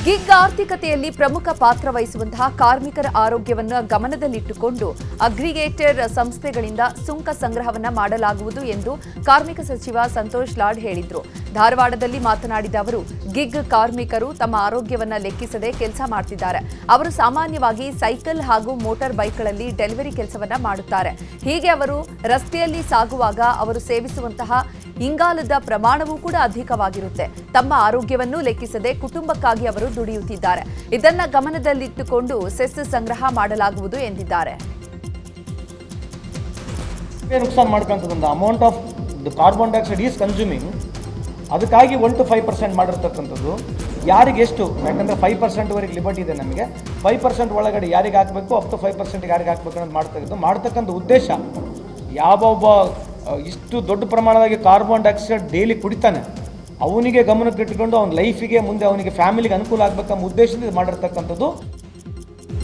Gig ಆರ್ಥಿಕತೆಯಲ್ಲಿ ಪ್ರಮುಖ ಪಾತ್ರ ವಹಿಸುವಂತಹ ಕಾರ್ಮಿಕರ ಆರೋಗ್ಯವನ್ನು ಗಮನದಲ್ಲಿಟ್ಟುಕೊಂಡು ಅಗ್ರಿಗೇಟರ್ ಸಂಸ್ಥೆಗಳಿಂದ ಸುಂಕ ಸಂಗ್ರಹವನ್ನ ಮಾಡಲಾಗುವುದು ಎಂದು ಕಾರ್ಮಿಕ ಸಚಿವ ಸಂತೋಷ್ ಲಾಡ್ ಹೇಳಿದರು. ಧಾರವಾಡದಲ್ಲಿ ಮಾತನಾಡಿದ ಅವರು, ಗಿಗ್ ಕಾರ್ಮಿಕರು ತಮ್ಮ ಆರೋಗ್ಯವನ್ನ ಲೆಕ್ಕಿಸದೆ ಕೆಲಸ ಮಾಡ್ತಿದ್ದಾರೆ. ಅವರು ಸಾಮಾನ್ಯವಾಗಿ ಸೈಕಲ್ ಹಾಗೂ ಮೋಟಾರ್ ಬೈಕ್ಗಳಲ್ಲಿ ಡೆಲಿವರಿ ಕೆಲಸವನ್ನ ಮಾಡುತ್ತಾರೆ. ಹೀಗೆ ಅವರು ರಸ್ತೆಯಲ್ಲಿ ಸಾಗುವಾಗ ಅವರು ಸೇವಿಸುವಂತಹ ಇಂಗಾಲದ ಪ್ರಮಾಣವೂ ಕೂಡ ಅಧಿಕವಾಗಿರುತ್ತೆ. ತಮ್ಮ ಆರೋಗ್ಯವನ್ನು ಲೆಕ್ಕಿಸದೆ ಕುಟುಂಬಕ್ಕಾಗಿ ಅವರು ದುಡಿಯುತ್ತಿದ್ದಾರೆ. ಇದನ್ನ ಗಮನದಲ್ಲಿಟ್ಟುಕೊಂಡು ಸೆಸ್ ಸಂಗ್ರಹ ಮಾಡಲಾಗುವುದು ಎಂದಿದ್ದಾರೆ. ನುಕ್ಸಾನ್ ಮಾಡ್ಕೊಂತ amount of carbon dioxide is consuming, ಅದಕ್ಕಾಗಿ 1 to 5% ಮಾಡಿರ್ತಕ್ಕಂಥದ್ದು. ಯಾರಿಗೆ ಎಷ್ಟು, ಯಾಕಂದರೆ 5% ವರೆಗೆ ಲಿಮಿಟ್ ಇದೆ ನಮಗೆ. 5% ಒಳಗಡೆ ಯಾರಿಗೆ ಹಾಕಬೇಕು, ಅಪ್ ಟು 5% ಯಾರಿಗೆ ಹಾಕಬೇಕು ಅನ್ನೋದು ಮಾಡ್ತಕ್ಕಂಥ ಉದ್ದೇಶ. ಯಾವೊಬ್ಬ ಇಷ್ಟು ದೊಡ್ಡ ಪ್ರಮಾಣವಾಗಿ ಕಾರ್ಬನ್ ಡೈಆಕ್ಸೈಡ್ ಡೈಲಿ ಕುಡಿತಾನೆ, ಅವನಿಗೆ ಗಮನಕ್ಕೆ ಇಟ್ಕೊಂಡು ಅವನ ಲೈಫಿಗೆ ಮುಂದೆ ಅವನಿಗೆ ಫ್ಯಾಮಿಲಿಗೆ ಅನುಕೂಲ ಆಗಬೇಕಂಬ ಉದ್ದೇಶದಿಂದ ಮಾಡಿರ್ತಕ್ಕಂಥದ್ದು.